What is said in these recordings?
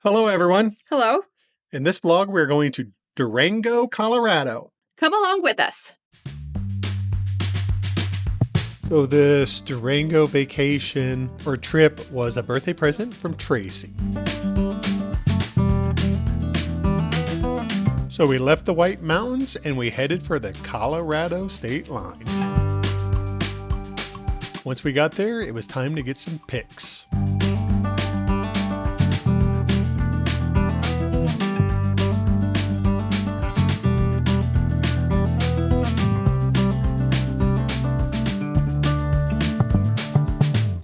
Hello, everyone. Hello. In this vlog, we're going to Durango, Colorado. Come along with us. So this Durango vacation or trip was a birthday present from Tracy. So we left the White Mountains and we headed for the Colorado state line. Once we got there, it was time to get some pics.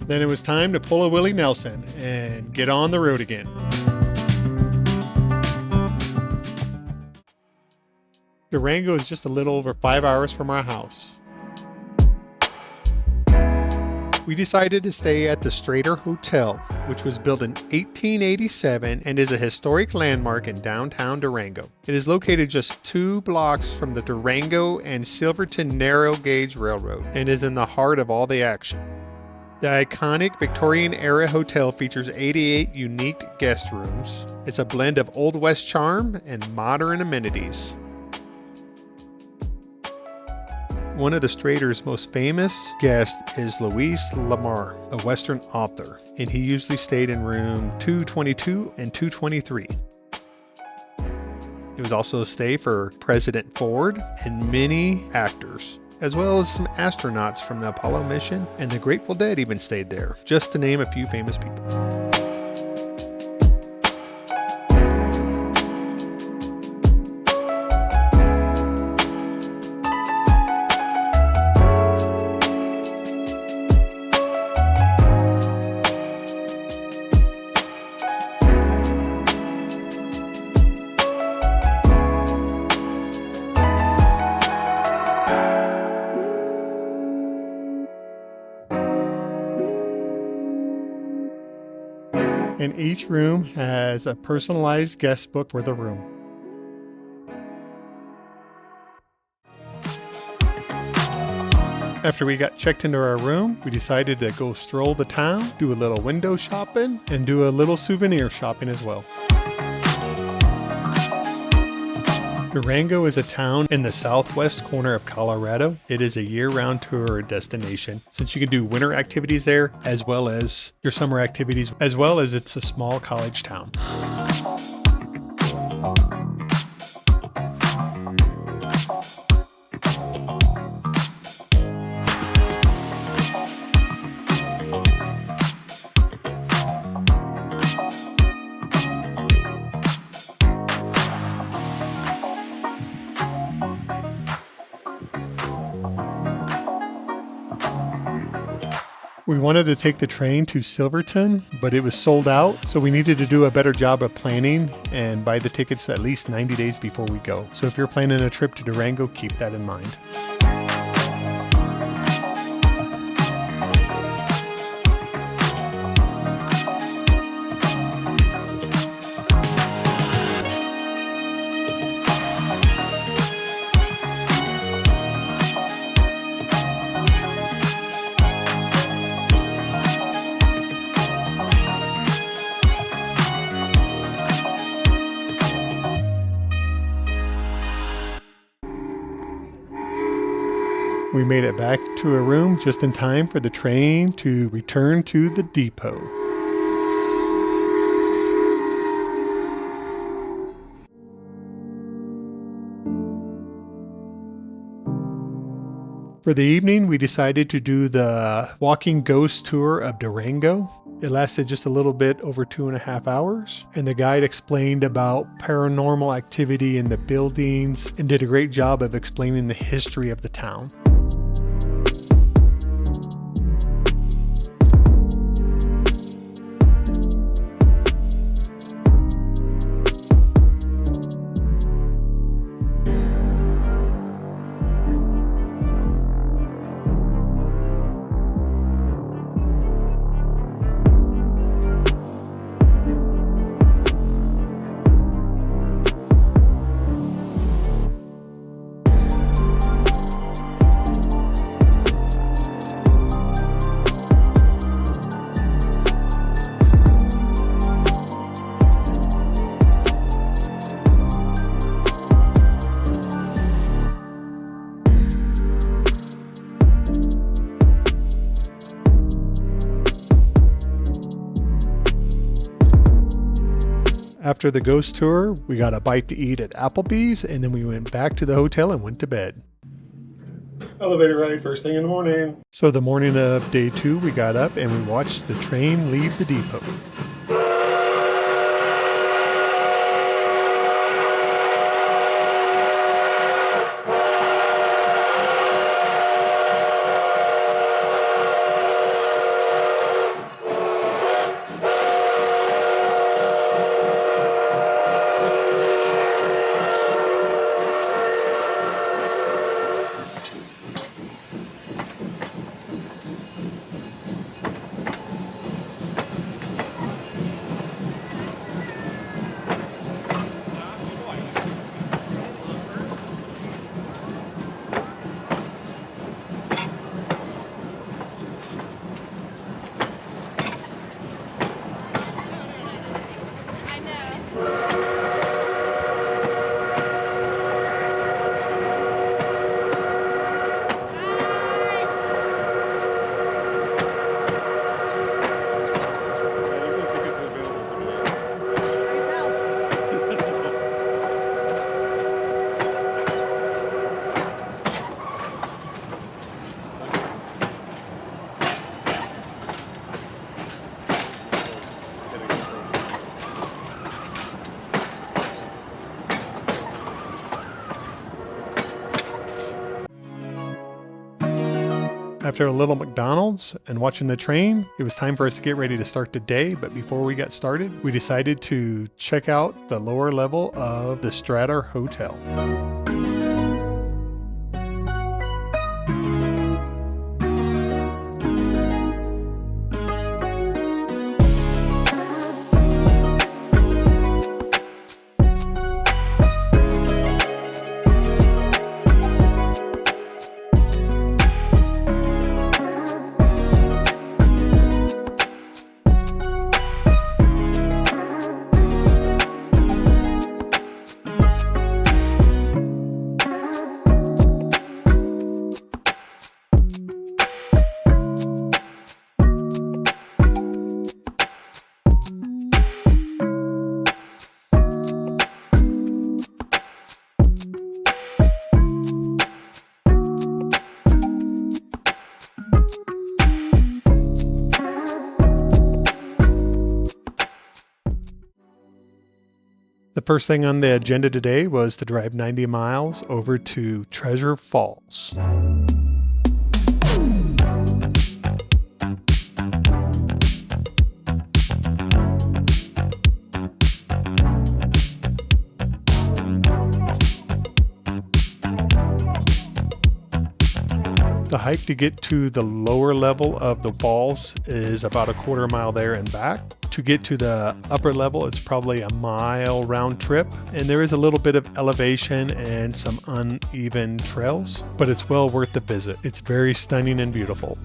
Then it was time to pull a Willie Nelson and get on the road again. Durango is just a little over 5 hours from our house. We decided to stay at the Strater Hotel, which was built in 1887 and is a historic landmark in downtown Durango. It is located just 2 blocks from the Durango and Silverton Narrow Gauge Railroad and is in the heart of all the action. The iconic Victorian-era hotel features 88 unique guest rooms. It's a blend of Old West charm and modern amenities. One of the Strater's most famous guests is Louis Lamar, a Western author, and he usually stayed in room 222 and 223. It was also a stay for President Ford and many actors, as well as some astronauts from the Apollo mission, and the Grateful Dead even stayed there, just to name a few famous people. And each room has a personalized guest book for the room. After we got checked into our room, we decided to go stroll the town, do a little window shopping, and do a little souvenir shopping as well. Durango is a town in the southwest corner of Colorado. It is a year-round tour destination since you can do winter activities there as well as your summer activities, as well as it's a small college town. We wanted to take the train to Silverton, but it was sold out, so we needed to do a better job of planning and buy the tickets at least 90 days before we go. So if you're planning a trip to Durango, keep that in mind. We made it back to a room just in time for the train to return to the depot. For the evening, we decided to do the walking ghost tour of Durango. It lasted just a little bit over 2.5 hours, and the guide explained about paranormal activity in the buildings and did a great job of explaining the history of the town. After the ghost tour, we got a bite to eat at Applebee's, and then we went back to the hotel and went to bed. Elevator ride first thing in the morning. So the morning of day 2, we got up and we watched the train leave the depot. After a little McDonald's and watching the train, it was time for us to get ready to start the day. But before we got started, we decided to check out the lower level of the Strata Hotel. The first thing on the agenda today was to drive 90 miles over to Treasure Falls. The hike to get to the lower level of the falls is about a quarter mile there and back. To get to the upper level, it's probably a mile round trip, and there is a little bit of elevation and some uneven trails, but it's well worth the visit. It's very stunning and beautiful.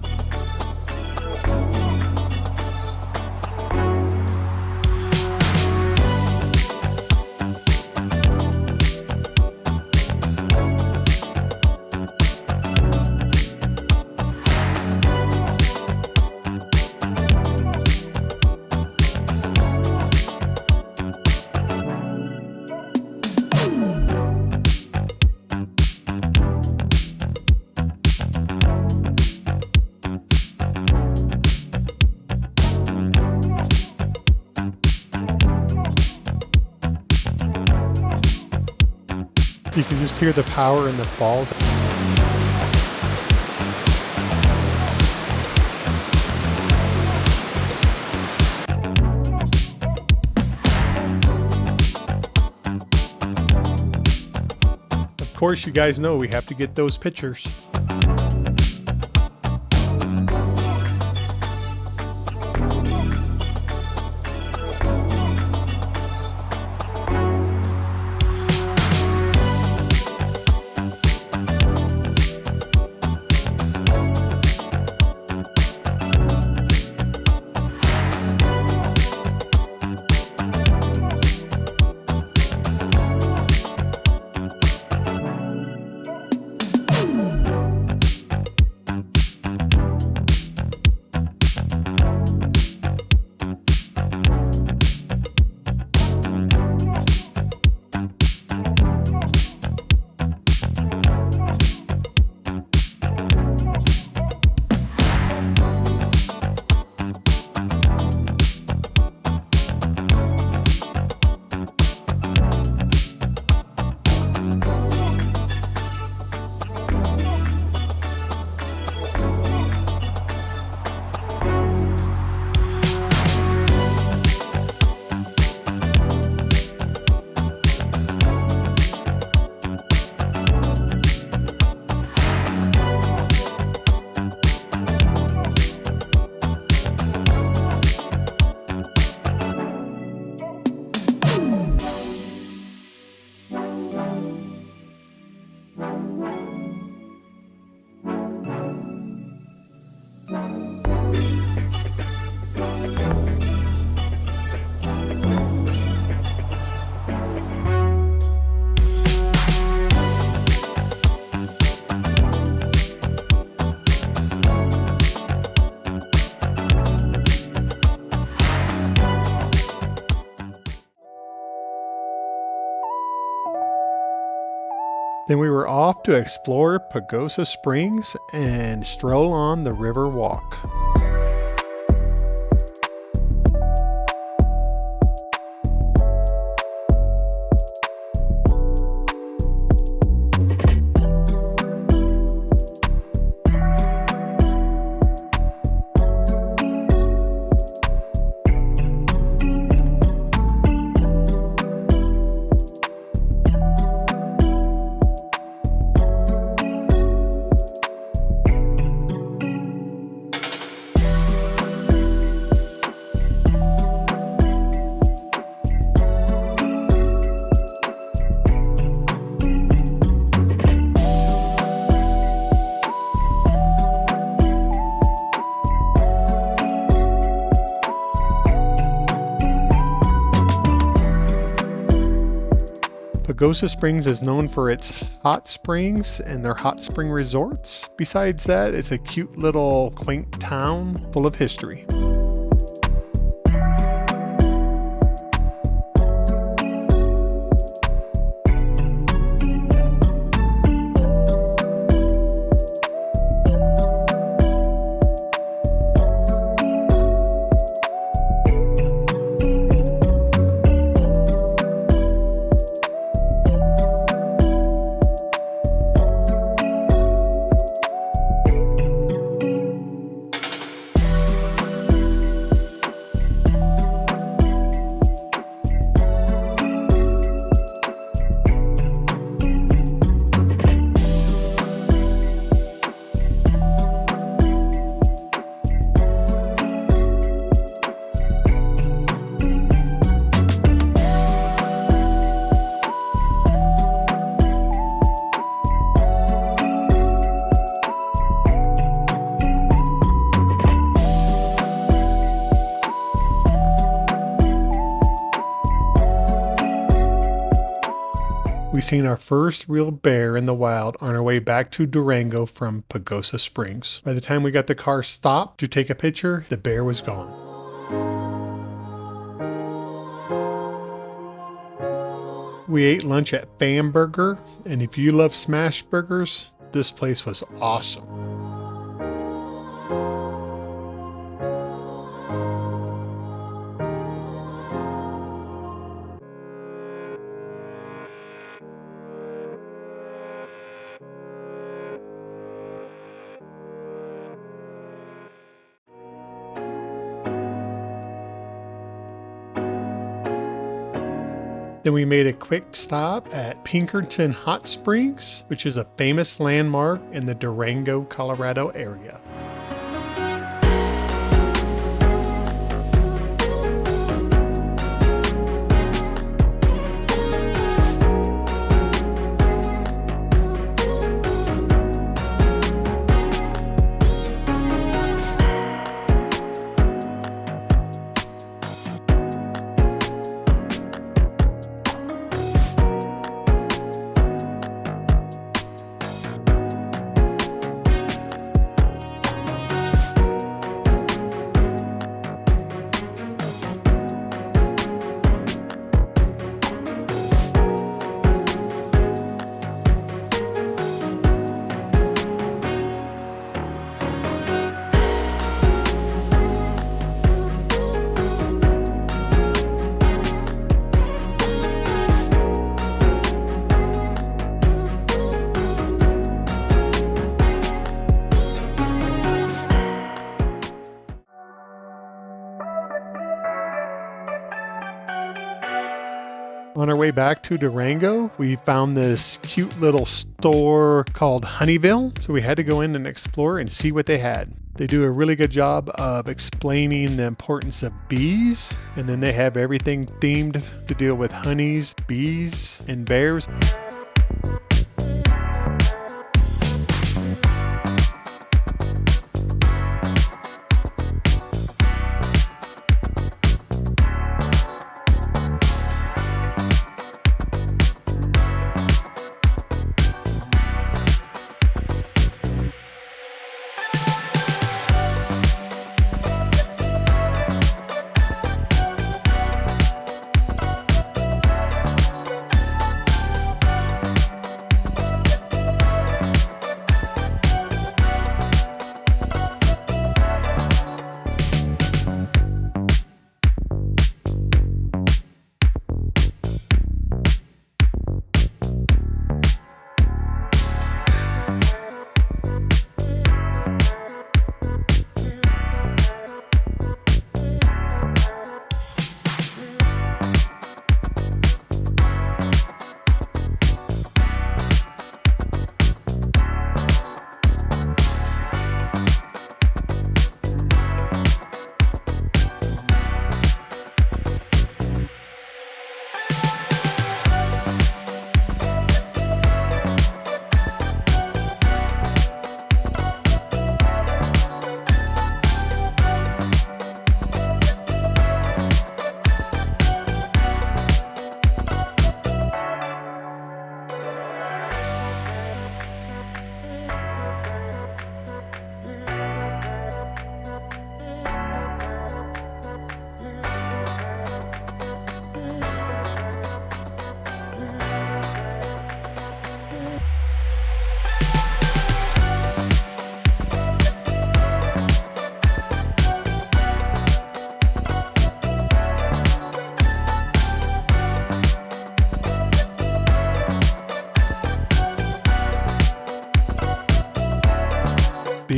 You can just hear the power in the falls. Of course, you guys know we have to get those pictures. Then we were off to explore Pagosa Springs and stroll on the river walk. Pagosa Springs is known for its hot springs and their hot spring resorts. Besides that, it's a cute little quaint town full of history. We seen our first real bear in the wild on our way back to Durango from Pagosa Springs. By the time we got the car stopped to take a picture, the bear was gone. We ate lunch at Fam Burger, and if you love smash burgers, this place was awesome. Then we made a quick stop at Pinkerton Hot Springs, which is a famous landmark in the Durango, Colorado area. On our way back to Durango, we found this cute little store called Honeyville, so we had to go in and explore and see what they had. They do a really good job of explaining the importance of bees, and then they have everything themed to deal with honeys, bees, and bears.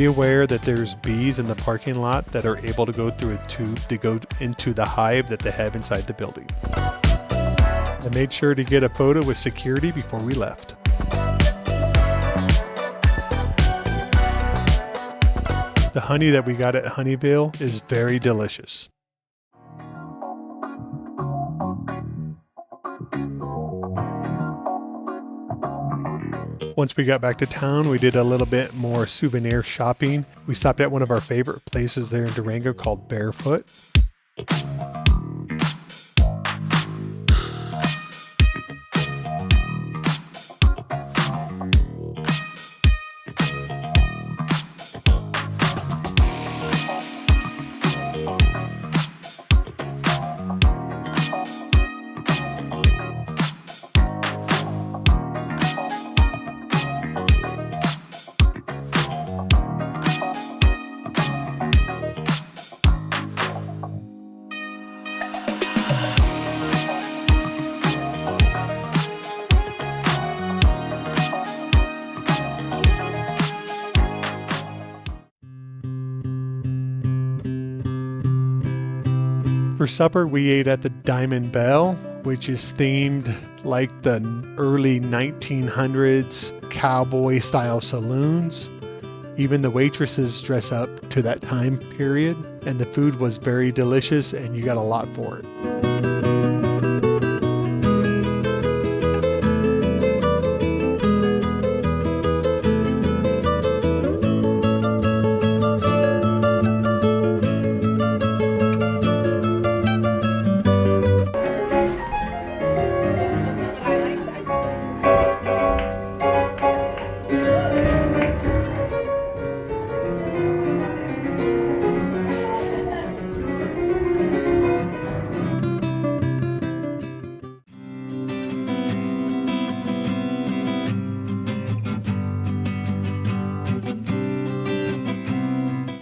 Be aware that there's bees in the parking lot that are able to go through a tube to go into the hive that they have inside the building. I made sure to get a photo with security before we left. The honey that we got at Honeyville is very delicious. Once we got back to town, we did a little bit more souvenir shopping. We stopped at one of our favorite places there in Durango called Barefoot. For supper, we ate at the Diamond Bell, which is themed like the early 1900s cowboy style saloons. Even the waitresses dress up to that time period, and the food was very delicious and you got a lot for it.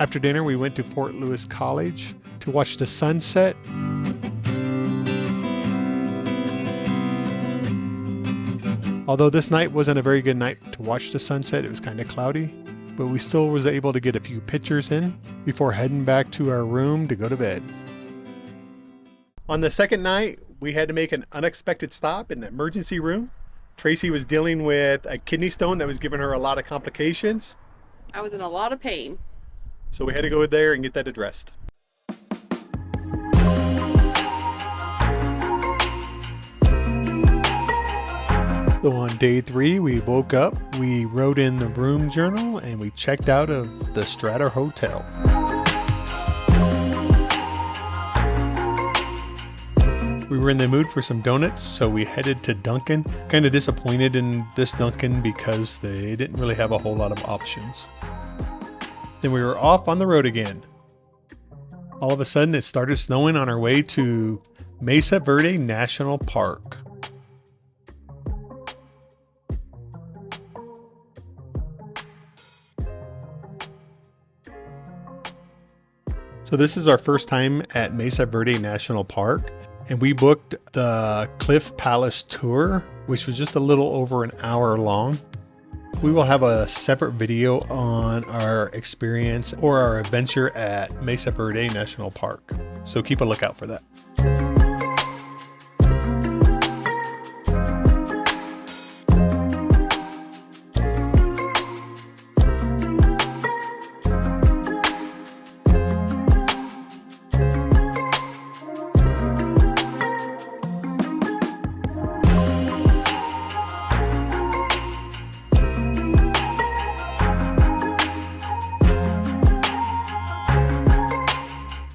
After dinner, we went to Fort Lewis College to watch the sunset. Although this night wasn't a very good night to watch the sunset, it was kind of cloudy, but we still was able to get a few pictures in before heading back to our room to go to bed. On the second night, we had to make an unexpected stop in the emergency room. Tracy was dealing with a kidney stone that was giving her a lot of complications. I was in a lot of pain. So we had to go there and get that addressed. So on day 3, we woke up, we wrote in the room journal, and we checked out of the Strata Hotel. We were in the mood for some donuts, so we headed to Dunkin'. Kind of disappointed in this Dunkin' because they didn't really have a whole lot of options. Then we were off on the road again. All of a sudden, it started snowing on our way to Mesa Verde National Park. So this is our first time at Mesa Verde National Park, and we booked the Cliff Palace tour, which was just a little over an hour long. We will have a separate video on our experience or our adventure at Mesa Verde National Park, so keep a lookout for that.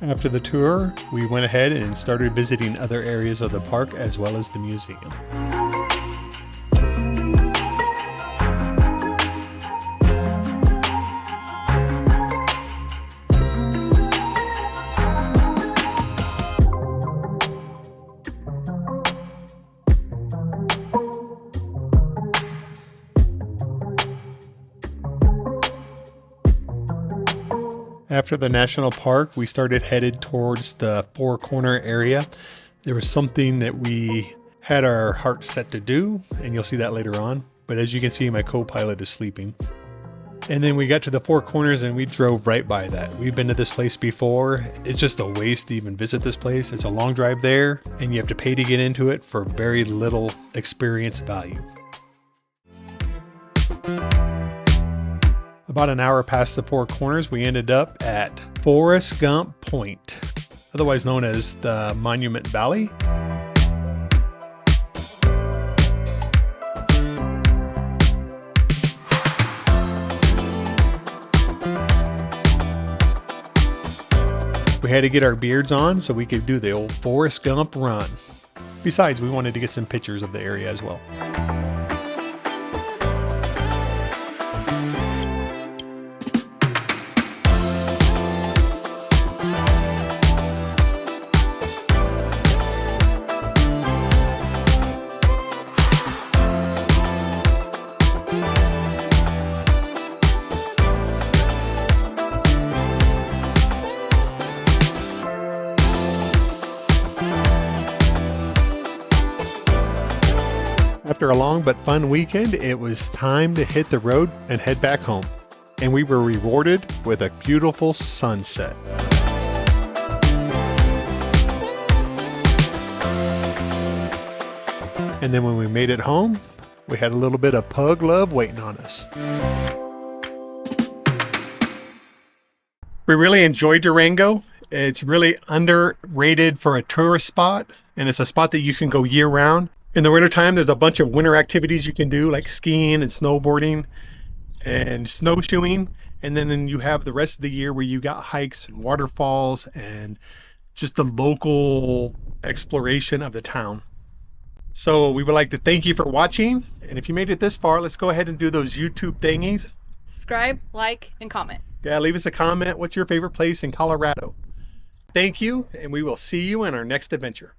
After the tour, we went ahead and started visiting other areas of the park as well as the museum. After the national park, we started headed towards the Four Corner area. There was something that we had our heart set to do, and you'll see that later on. But as you can see, my co-pilot is sleeping. And then we got to the Four Corners and we drove right by that. We've been to this place before. It's just a waste to even visit this place. It's a long drive there and you have to pay to get into it for very little experience value. About an hour past the Four Corners, we ended up at Forrest Gump Point, otherwise known as the Monument Valley. We had to get our beards on so we could do the old Forrest Gump run. Besides, we wanted to get some pictures of the area as well. After a long but fun weekend, it was time to hit the road and head back home. And we were rewarded with a beautiful sunset. And then when we made it home, we had a little bit of pug love waiting on us. We really enjoyed Durango. It's really underrated for a tourist spot, and it's a spot that you can go year round. In the wintertime, there's a bunch of winter activities you can do, like skiing and snowboarding and snowshoeing. And then you have the rest of the year where you got hikes and waterfalls and just the local exploration of the town. So we would like to thank you for watching. And if you made it this far, let's go ahead and do those YouTube thingies. Subscribe, like, and comment. Yeah, leave us a comment. What's your favorite place in Colorado? Thank you, and we will see you in our next adventure.